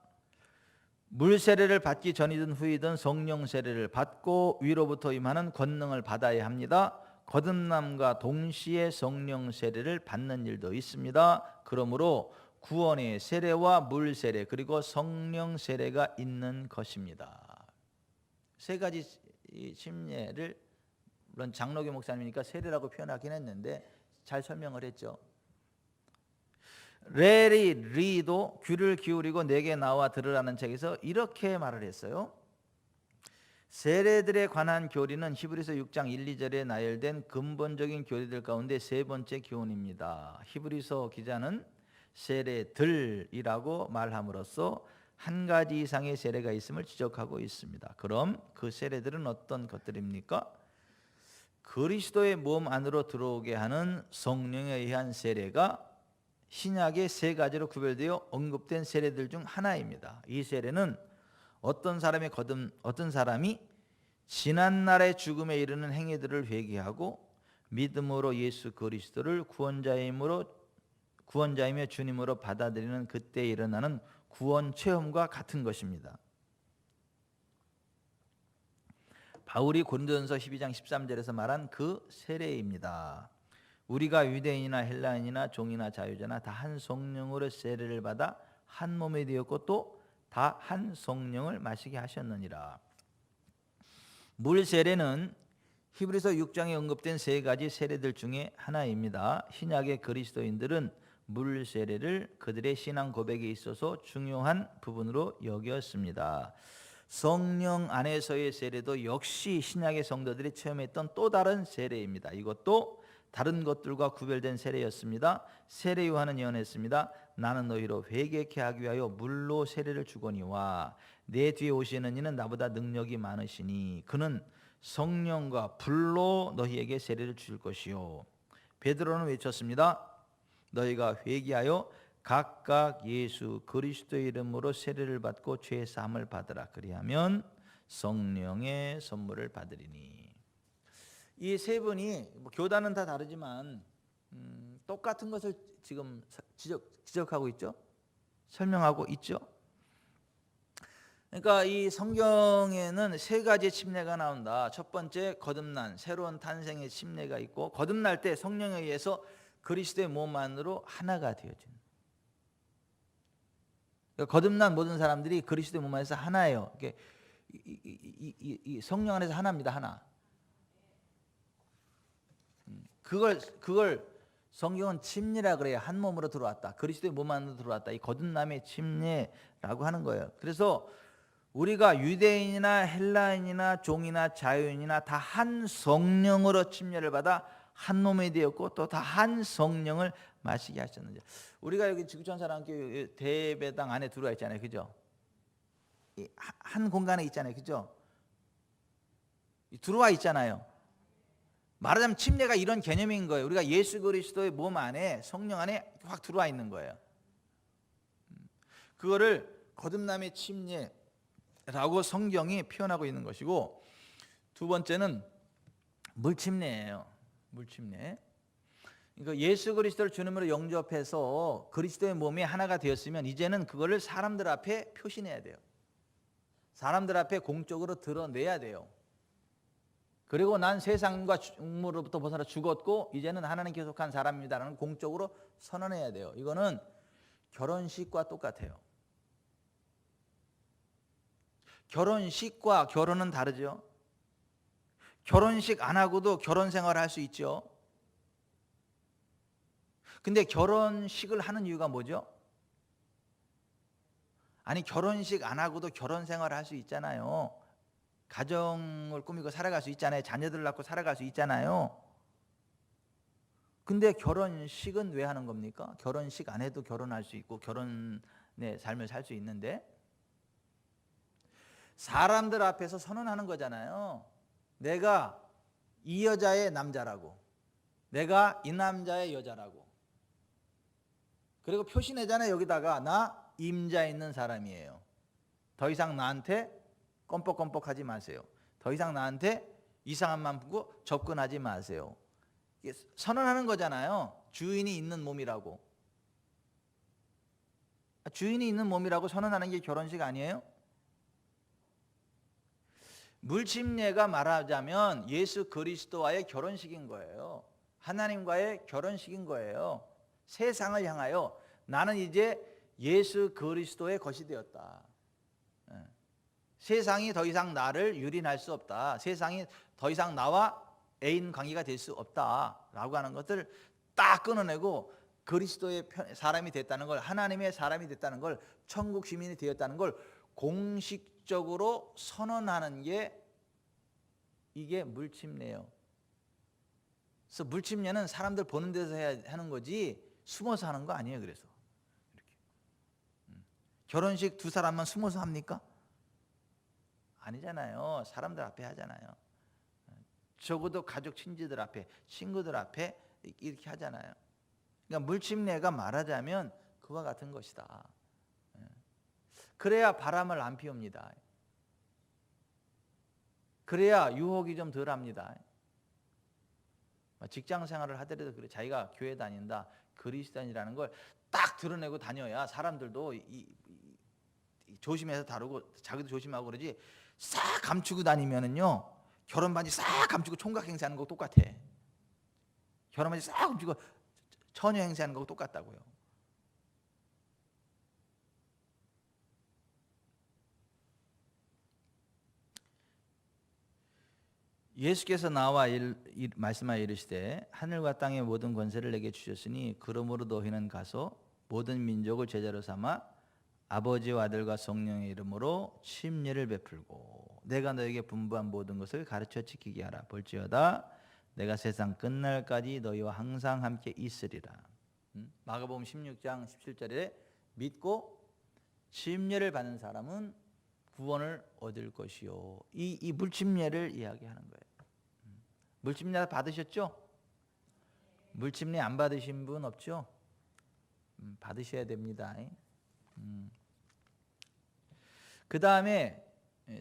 물 세례를 받기 전이든 후이든 성령 세례를 받고 위로부터 임하는 권능을 받아야 합니다. 거듭남과 동시에 성령 세례를 받는 일도 있습니다. 그러므로 구원의 세례와 물 세례 그리고 성령 세례가 있는 것입니다. 세 가지 침례를 물론 장로교 목사님이니까 세례라고 표현하긴 했는데 잘 설명을 했죠. 레리 리도 귀를 기울이고 내게 나와 들으라는 책에서 이렇게 말을 했어요. 세례들에 관한 교리는 히브리서 6장 1, 2절에 나열된 근본적인 교리들 가운데 세 번째 교훈입니다. 히브리서 기자는 세례들이라고 말함으로써 한 가지 이상의 세례가 있음을 지적하고 있습니다. 그럼 그 세례들은 어떤 것들입니까? 그리스도의 몸 안으로 들어오게 하는 성령에 의한 세례가 신약의 세 가지로 구별되어 언급된 세례들 중 하나입니다. 이 세례는 어떤 사람이 지난날의 죽음에 이르는 행위들을 회개하고 믿음으로 예수 그리스도를 구원자이며 주님으로 받아들이는 그때 일어나는 구원 체험과 같은 것입니다. 바울이 고린도전서 12장 13절에서 말한 그 세례입니다. 우리가 유대인이나 헬라인이나 종이나 자유자나 다 한 성령으로 세례를 받아 한 몸이 되었고 또 다 한 성령을 마시게 하셨느니라. 물 세례는 히브리서 6장에 언급된 세 가지 세례들 중에 하나입니다. 신약의 그리스도인들은 물 세례를 그들의 신앙 고백에 있어서 중요한 부분으로 여겼습니다. 성령 안에서의 세례도 역시 신약의 성도들이 체험했던 또 다른 세례입니다. 이것도 다른 것들과 구별된 세례였습니다. 세례 요한은 예언했습니다. 나는 너희로 회개케 하기 위하여 물로 세례를 주거니와 내 뒤에 오시는 이는 나보다 능력이 많으시니 그는 성령과 불로 너희에게 세례를 줄 것이요. 베드로는 외쳤습니다. 너희가 회개하여 각각 예수 그리스도의 이름으로 세례를 받고 죄 사함을 받으라. 그리하면 성령의 선물을 받으리니. 이 세 분이 교단은 다 다르지만 똑같은 것을 지금 지적하고 있죠. 설명하고 있죠. 그러니까 이 성경에는 세 가지의 침례가 나온다. 첫 번째 거듭난 새로운 탄생의 침례가 있고 거듭날 때 성령에 의해서 그리스도의 몸 안으로 하나가 되어진. 그러니까 거듭난 모든 사람들이 그리스도의 몸 안에서 하나예요. 이게 이 성령 안에서 하나입니다. 하나. 그걸 성경은 침례라 그래요. 한 몸으로 들어왔다. 그리스도의 몸 안으로 들어왔다. 이 거듭남의 침례라고 하는 거예요. 그래서 우리가 유대인이나 헬라인이나 종이나 자유인이나 다 한 성령으로 침례를 받아 한 몸이 되었고 또 다 한 성령을 마시게 하셨는지. 우리가 여기 지구촌 사랑교회 대배당 안에 들어와 있잖아요. 그죠? 한 공간에 있잖아요. 그죠? 들어와 있잖아요. 말하자면 침례가 이런 개념인 거예요. 우리가 예수 그리스도의 몸 안에 성령 안에 확 들어와 있는 거예요. 그거를 거듭남의 침례라고 성경이 표현하고 있는 것이고, 두 번째는 물침례예요. 물침례. 그러니까 예수 그리스도를 주님으로 영접해서 그리스도의 몸이 하나가 되었으면 이제는 그거를 사람들 앞에 표시해야 돼요. 사람들 앞에 공적으로 드러내야 돼요. 그리고 난 세상과 죽음으로부터 벗어나 죽었고 이제는 하나님께 속한 사람입니다라는 공적으로 선언해야 돼요. 이거는 결혼식과 똑같아요. 결혼식과 결혼은 다르죠. 결혼식 안 하고도 결혼 생활을 할 수 있죠. 근데 결혼식을 하는 이유가 뭐죠? 아니, 결혼식 안 하고도 결혼 생활을 할 수 있잖아요. 가정을 꾸미고 살아갈 수 있잖아요. 자녀들을 낳고 살아갈 수 있잖아요. 근데 결혼식은 왜 하는 겁니까? 결혼식 안 해도 결혼할 수 있고 결혼의 삶을 살 수 있는데, 사람들 앞에서 선언하는 거잖아요. 내가 이 여자의 남자라고, 내가 이 남자의 여자라고. 그리고 표시내잖아요. 여기다가 나 임자 있는 사람이에요. 더 이상 나한테 껌뻑껌뻑하지 마세요. 더 이상 나한테 이상한 맘 품고 접근하지 마세요. 선언하는 거잖아요. 주인이 있는 몸이라고. 주인이 있는 몸이라고 선언하는 게 결혼식 아니에요? 물침례가 말하자면 예수 그리스도와의 결혼식인 거예요. 하나님과의 결혼식인 거예요. 세상을 향하여 나는 이제 예수 그리스도의 것이 되었다. 세상이 더 이상 나를 유린할 수 없다. 세상이 더 이상 나와 애인 관계가 될 수 없다라고 하는 것을 딱 끊어내고 그리스도의 사람이 됐다는 걸, 하나님의 사람이 됐다는 걸, 천국 시민이 되었다는 걸 공식적으로 선언하는 게 이게 물침례예요. 그래서 물침례는 사람들 보는 데서 해야 하는 거지 숨어서 하는 거 아니에요. 그래서 이렇게. 결혼식 두 사람만 숨어서 합니까? 아니잖아요. 사람들 앞에 하잖아요. 적어도 가족 친지들 앞에, 친구들 앞에 이렇게 하잖아요. 그러니까 물침례가 말하자면 그와 같은 것이다. 그래야 바람을 안 피웁니다. 그래야 유혹이 좀 덜합니다. 직장 생활을 하더라도 그래, 자기가 교회 다닌다, 그리스도인이라는 걸 딱 드러내고 다녀야 사람들도 조심해서 다루고 자기도 조심하고 그러지, 싹 감추고 다니면은요, 결혼 반지 싹 감추고 총각 행세하는 거 똑같아. 결혼 반지 싹 감추고 처녀 행세하는 거 똑같다고요. 예수께서 나와 말씀하여 이르시되 하늘과 땅의 모든 권세를 내게 주셨으니 그러므로 너희는 가서 모든 민족을 제자로 삼아 아버지와 아들과 성령의 이름으로 침례를 베풀고 내가 너에게 분부한 모든 것을 가르쳐 지키게 하라. 볼지어다 내가 세상 끝날까지 너희와 항상 함께 있으리라. 마가복음 16장 17절에 믿고 침례를 받는 사람은 구원을 얻을 것이요. 이 물침례를 이야기하는 거예요. 물침례 받으셨죠? 물침례 안 받으신 분 없죠? 받으셔야 됩니다. 그 다음에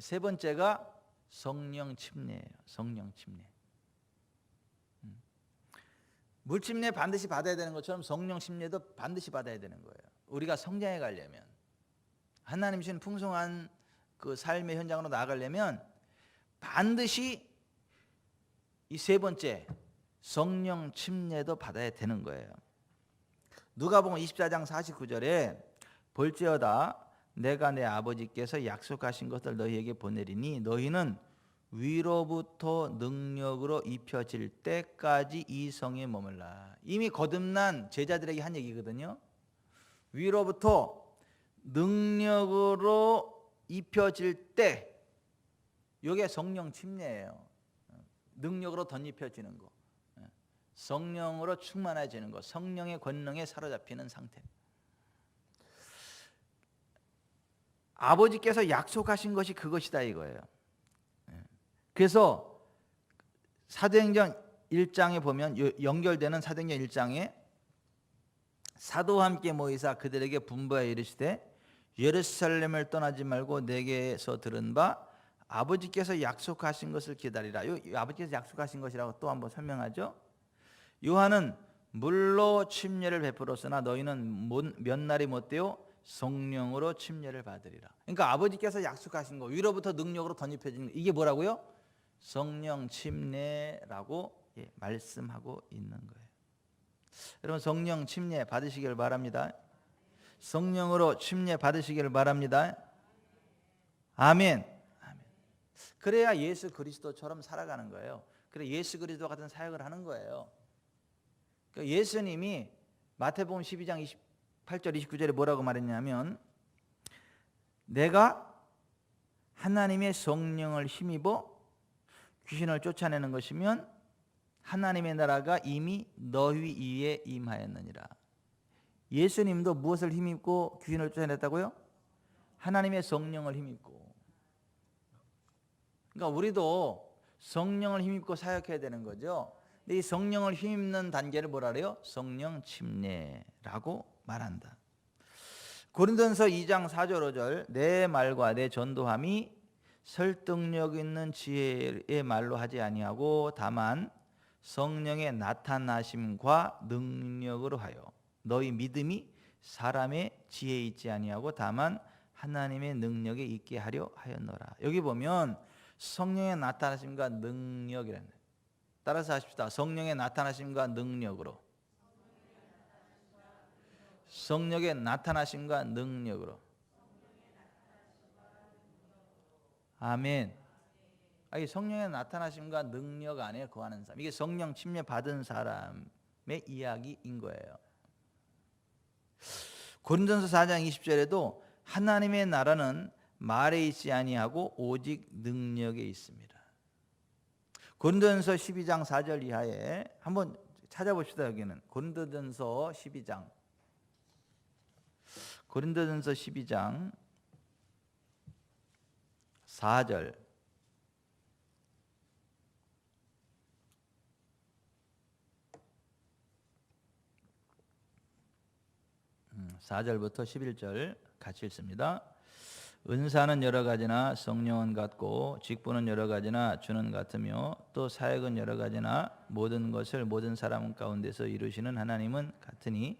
세 번째가 성령 침례예요. 성령 침례. 물침례 반드시 받아야 되는 것처럼 성령 침례도 반드시 받아야 되는 거예요. 우리가 성장해 가려면, 하나님 주신 풍성한 그 삶의 현장으로 나아가려면 반드시 이 세 번째 성령 침례도 받아야 되는 거예요. 누가복음 24장 49절에 볼지어다 내가 내 아버지께서 약속하신 것을 너희에게 보내리니 너희는 위로부터 능력으로 입혀질 때까지 이 성에 머물라. 이미 거듭난 제자들에게 한 얘기거든요. 위로부터 능력으로 입혀질 때, 이게 성령 침례예요. 능력으로 덧입혀지는 거, 성령으로 충만해지는 거, 성령의 권능에 사로잡히는 상태. 아버지께서 약속하신 것이 그것이다 이거예요. 그래서 사도행전 1장에 보면 연결되는 사도행전 1장에 사도와 함께 모이사 그들에게 분부하여 이르시되 예루살렘을 떠나지 말고 내게서 들은 바 아버지께서 약속하신 것을 기다리라. 아버지께서 약속하신 것이라고 또 한번 설명하죠. 요한은 물로 침례를 베풀었으나 너희는 몇 날이 못되어 성령으로 침례를 받으리라. 그러니까 아버지께서 약속하신 거, 위로부터 능력으로 덧입혀지는 거, 이게 뭐라고요? 성령 침례라고 말씀하고 있는 거예요. 여러분 성령 침례 받으시길 바랍니다. 성령으로 침례 받으시길 바랍니다. 아멘. 아멘. 그래야 예수 그리스도처럼 살아가는 거예요. 그래 예수 그리스도 같은 사역을 하는 거예요. 그러니까 예수님이 마태복음 12장 28절 29절에 뭐라고 말했냐면 내가 하나님의 성령을 힘입어 귀신을 쫓아내는 것이면 하나님의 나라가 이미 너희 위에 임하였느니라. 예수님도 무엇을 힘입고 귀신을 쫓아냈다고요? 하나님의 성령을 힘입고. 그러니까 우리도 성령을 힘입고 사역해야 되는 거죠. 근데 이 성령을 힘입는 단계를 뭐라 그래요? 성령 침례라고 말한다. 고린도전서 2장 4절 5절 내 말과 내 전도함이 설득력 있는 지혜의 말로 하지 아니하고 다만 성령의 나타나심과 능력으로 하여 너희 믿음이 사람의 지혜에 있지 아니하고 다만 하나님의 능력에 있게 하려 하였노라. 여기 보면 성령의 나타나심과 능력이라는, 따라서 하십시다. 성령의 나타나심과 능력으로. 성령의 나타나심과 능력으로. 아멘. 이 성령의 나타나심과 능력 안에 거하는 사람, 이게 성령 침례 받은 사람의 이야기인 거예요. 고린도전서 4장 20절에도 하나님의 나라는 말에 있지 아니하고 오직 능력에 있습니다. 고린도전서 12장 4절 이하에 한번 찾아봅시다. 여기는 고린도전서 12장 4절 4절부터 11절 같이 읽습니다. 은사는 여러 가지나 성령은 같고 직분은 여러 가지나 주는 같으며 또 사역은 여러 가지나 모든 것을 모든 사람 가운데서 이루시는 하나님은 같으니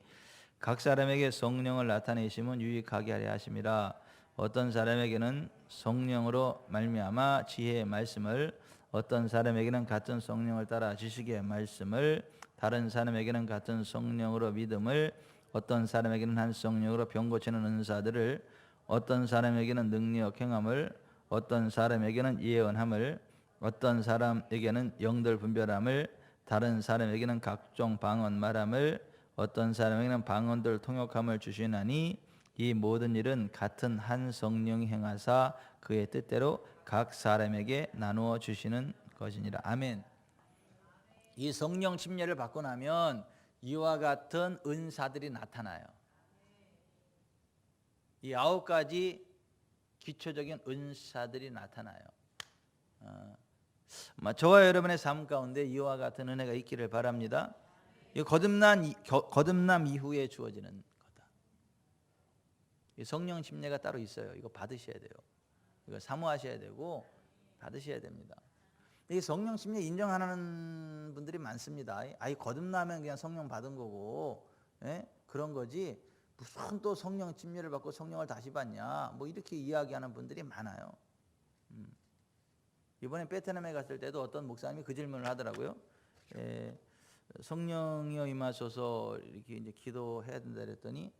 각 사람에게 성령을 나타내심은 유익하게 하려 하심이라. 어떤 사람에게는 성령으로 말미암아 지혜의 말씀을, 어떤 사람에게는 같은 성령을 따라 지식의 말씀을, 다른 사람에게는 같은 성령으로 믿음을, 어떤 사람에게는 한 성령으로 병 고치는 은사들을, 어떤 사람에게는 능력 행함을, 어떤 사람에게는 예언함을, 어떤 사람에게는 영들 분별함을, 다른 사람에게는 각종 방언 말함을, 어떤 사람에게는 방언들 통역함을 주시나니 이 모든 일은 같은 한 성령이 행하사 그의 뜻대로 각 사람에게 나누어 주시는 것이니라. 아멘. 이 성령 침례를 받고 나면 이와 같은 은사들이 나타나요. 이 9가지 기초적인 은사들이 나타나요. 저와 여러분의 삶 가운데 이와 같은 은혜가 있기를 바랍니다. 이 거듭남 이후에 주어지는 거다. 이 성령 침례가 따로 있어요. 이거 받으셔야 돼요. 이거 사모하셔야 되고 받으셔야 됩니다. 이 성령 침례 인정하는 분들이 많습니다. 거듭나면 그냥 성령 받은 거고, 그런 거지 무슨 또 성령 침례를 받고 성령을 다시 받냐, 뭐 이렇게 이야기하는 분들이 많아요. 이번에 베트남에 갔을 때도 어떤 목사님이 그 질문을 하더라고요. 성령이여 임하소서 이렇게 이제 기도해야 된다 그랬더니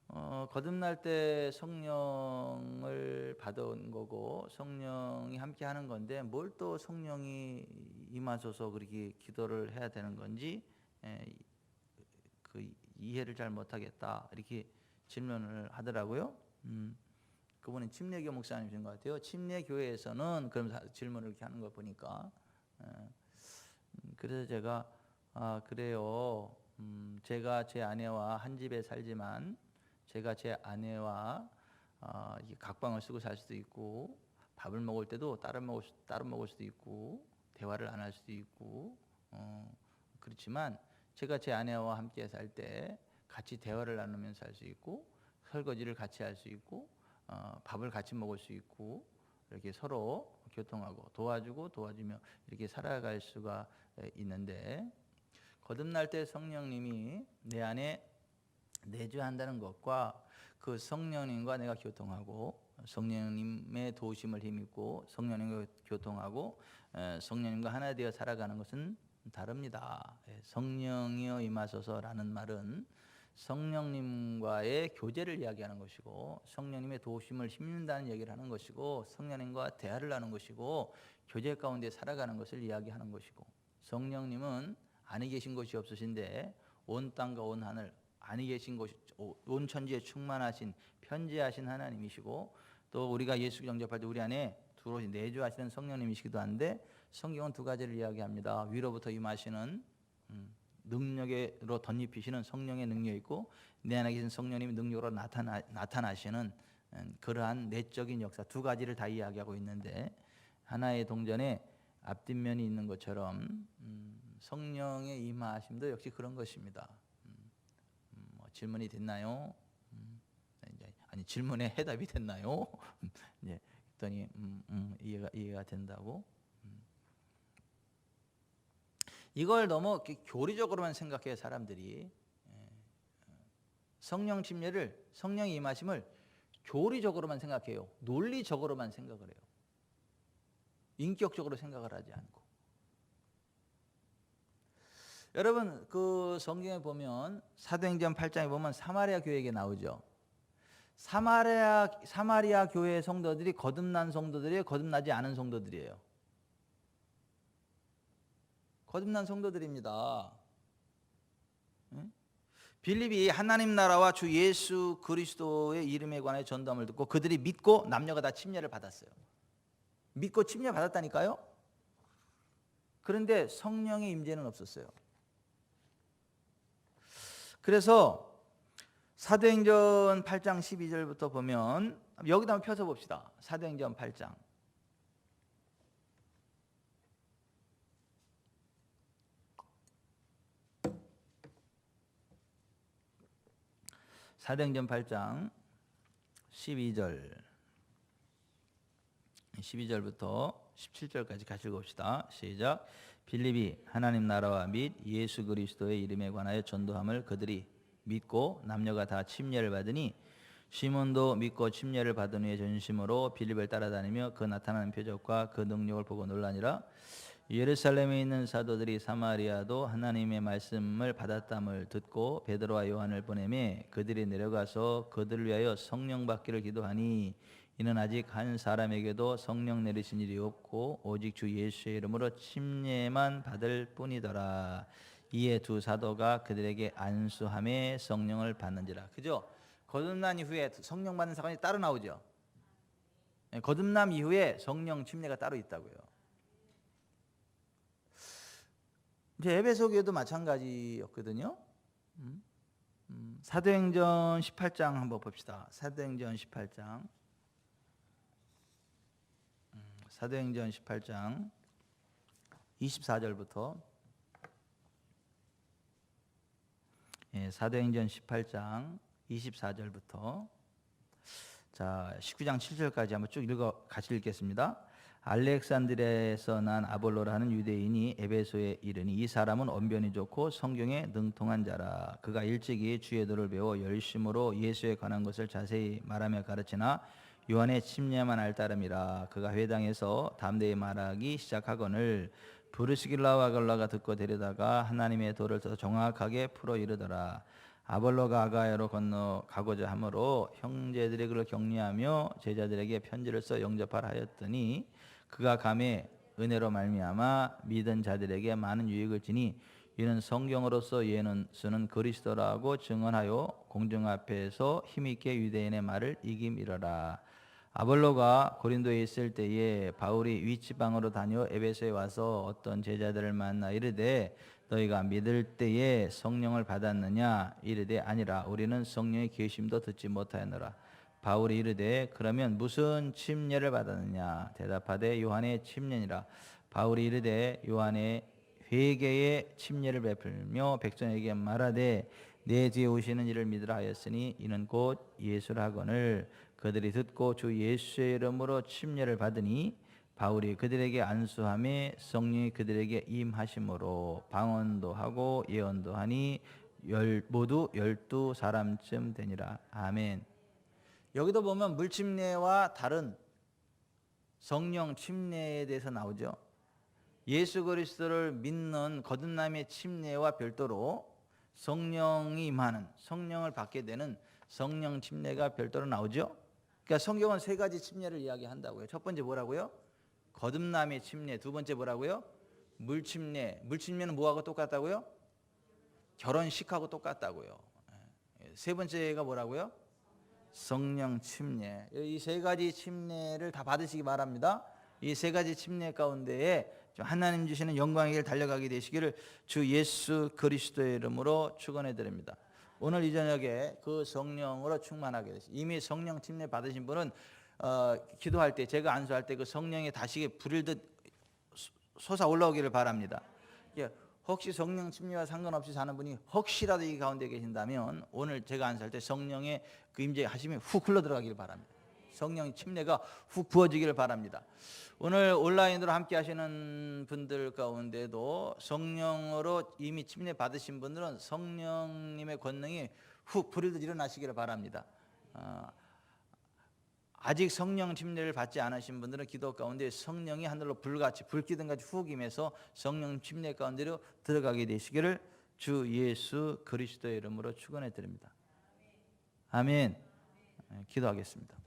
거듭날 때 성령을 받은 거고 성령이 함께 하는 건데 뭘 또 성령이 임하소서 그렇게 기도를 해야 되는 건지 그 이해를 잘 못하겠다 이렇게 질문을 하더라고요. 그분은 침례교 목사님이신 것 같아요. 침례교회에서는 그런 질문을 이렇게 하는 거 보니까 그래서 제가 그래요. 제가 제 아내와 한 집에 살지만 제가 제 아내와 각방을 쓰고 살 수도 있고 밥을 먹을 때도 따로 먹을 수도 있고 대화를 안 할 수도 있고 그렇지만 제가 제 아내와 함께 살 때 같이 대화를 나누면서 살 수 있고 설거지를 같이 할 수 있고 밥을 같이 먹을 수 있고 이렇게 서로 교통하고 도와주며 이렇게 살아갈 수가 있는데 거듭날 때 성령님이 내 안에 내주한다는 것과 그 성령님과 내가 교통하고 성령님의 도우심을 힘입고 성령님과 교통하고 성령님과 하나 되어 살아가는 것은 다릅니다. 성령이여 임하소서라는 말은 성령님과의 교제를 이야기하는 것이고 성령님의 도우심을 힘입는다는 얘기를 하는 것이고 성령님과 대화를 하는 것이고 교제 가운데 살아가는 것을 이야기하는 것이고 성령님은 아니 계신 곳이 없으신데 온 땅과 온 하늘 아니 계신 곳, 온 천지에 충만하신 편지하신 하나님이시고 또 우리가 예수 영접할 때 우리 안에 들어오신 내주하시는 성령님이시기도 한데 성경은 두 가지를 이야기합니다. 위로부터 임하시는 능력으로 덧입히시는 성령의 능력이 있고 내 안에 계신 성령님의 능력으로 나타나시는 그러한 내적인 역사 두 가지를 다 이야기하고 있는데 하나의 동전에 앞뒷면이 있는 것처럼 성령의 임하심도 역시 그런 것입니다. 질문이 됐나요? 아니 질문에 해답이 됐나요? 이제 했더니 이해가 된다고. 이걸 너무 교리적으로만 생각해요 사람들이. 성령 침례를 성령의 임하심을 교리적으로만 생각해요. 논리적으로만 생각을 해요. 인격적으로 생각을 하지 않고. 여러분 그 성경에 보면 사도행전 8장에 보면 사마리아 교회에게 나오죠. 사마리아 교회 성도들이 거듭난 성도들이에요? 거듭나지 않은 성도들이에요? 거듭난 성도들입니다. 빌립이 하나님 나라와 주 예수 그리스도의 이름에 관해 전도함을 듣고 그들이 믿고 남녀가 다 침례를 받았어요. 믿고 침례 받았다니까요. 그런데 성령의 임재는 없었어요. 그래서 사도행전 8장 12절부터 보면 여기다 한번 펴서 봅시다. 사도행전 8장. 사도행전 8장 12절부터 17절까지 같이 읽읍시다. 시작. 빌립이 하나님 나라와 및 예수 그리스도의 이름에 관하여 전도함을 그들이 믿고 남녀가 다 침례를 받으니 시몬도 믿고 침례를 받은 후에 전심으로 빌립을 따라다니며 그 나타나는 표적과 그 능력을 보고 놀라니라. 예루살렘에 있는 사도들이 사마리아도 하나님의 말씀을 받았담을 듣고 베드로와 요한을 보내매 그들이 내려가서 그들을 위하여 성령 받기를 기도하니 이는 아직 한 사람에게도 성령 내리신 일이 없고 오직 주 예수의 이름으로 침례만 받을 뿐이더라. 이에 두 사도가 그들에게 안수함에 성령을 받는지라. 그죠? 거듭난 이후에 성령 받는 사건이 따로 나오죠. 거듭남 이후에 성령 침례가 따로 있다고요. 이제 에베소 교회도 마찬가지였거든요. 사도행전 18장 한번 봅시다. 사도행전 18장. 사도행전 18장 24절부터 사도행전 18장 24절부터 자 19장 7절까지 한번 쭉 같이 읽겠습니다. 알렉산드리아에서 난 아볼로라는 유대인이 에베소에 이르니 이 사람은 언변이 좋고 성경에 능통한 자라. 그가 일찍이 주의 도를 배워 열심으로 예수에 관한 것을 자세히 말하며 가르치나 요한의 침례만 알 따름이라. 그가 회당에서 담대히 말하기 시작하거늘 브르스길라와 아굴라가 듣고 데려다가 하나님의 도를 더 정확하게 풀어 이르더라. 아볼로가 아가야로 건너가고자 하므로 형제들이 그를 격려하며 제자들에게 편지를 써 영접하라 하였더니 그가 감에 은혜로 말미암아 믿은 자들에게 많은 유익을 지니 이는 성경으로서 예수는 그리스도라고 증언하여 공중 앞에서 힘있게 유대인의 말을 이김이러라. 아볼로가 고린도에 있을 때에 바울이 위치방으로 다녀 에베소에 와서 어떤 제자들을 만나 이르되 너희가 믿을 때에 성령을 받았느냐 이르되 아니라 우리는 성령의 계심도 듣지 못하였노라. 바울이 이르되 그러면 무슨 침례를 받았느냐 대답하되 요한의 침례니라. 바울이 이르되 요한의 회개의 침례를 베풀며 백성에게 말하되 내 뒤에 오시는 이를 믿으라 하였으니 이는 곧 예수라 하거늘 그들이 듣고 주 예수의 이름으로 침례를 받으니 바울이 그들에게 안수함에 성령이 그들에게 임하심으로 방언도 하고 예언도 하니 모두 12사람쯤 되니라. 아멘. 여기도 보면 물침례와 다른 성령 침례에 대해서 나오죠. 예수 그리스도를 믿는 거듭남의 침례와 별도로 성령이 임하는, 성령을 받게 되는 성령 침례가 별도로 나오죠. 그러니까 성경은 세 가지 침례를 이야기한다고요. 첫 번째 뭐라고요? 거듭남의 침례. 두 번째 뭐라고요? 물침례. 물침례는 뭐하고 똑같다고요? 결혼식하고 똑같다고요. 세 번째가 뭐라고요? 성령 침례. 이 세 가지 침례를 다 받으시기 바랍니다. 이 세 가지 침례 가운데에 하나님 주시는 영광의 길 달려가게 되시기를 주 예수 그리스도의 이름으로 축원해 드립니다. 오늘 이 저녁에 그 성령으로 충만하게 되시고 이미 성령 침례 받으신 분은 기도할 때 제가 안수할 때 그 성령의 다시게 불일듯 솟아 올라오기를 바랍니다. 혹시 성령 침례와 상관없이 사는 분이 혹시라도 이 가운데 계신다면 오늘 제가 안수할 때 성령의 그 임재 하심이 훅 흘러 들어가기를 바랍니다. 성령 침례가 훅 부어지기를 바랍니다. 오늘 온라인으로 함께 하시는 분들 가운데도 성령으로 이미 침례 받으신 분들은 성령님의 권능이 훅 불일듯 일어나시기를 바랍니다. 아직 성령 침례를 받지 않으신 분들은 기도 가운데 성령이 하늘로 불같이 불기둥같이 훅 임해서 성령 침례 가운데로 들어가게 되시기를 주 예수 그리스도의 이름으로 축원해 드립니다. 아멘. 기도하겠습니다.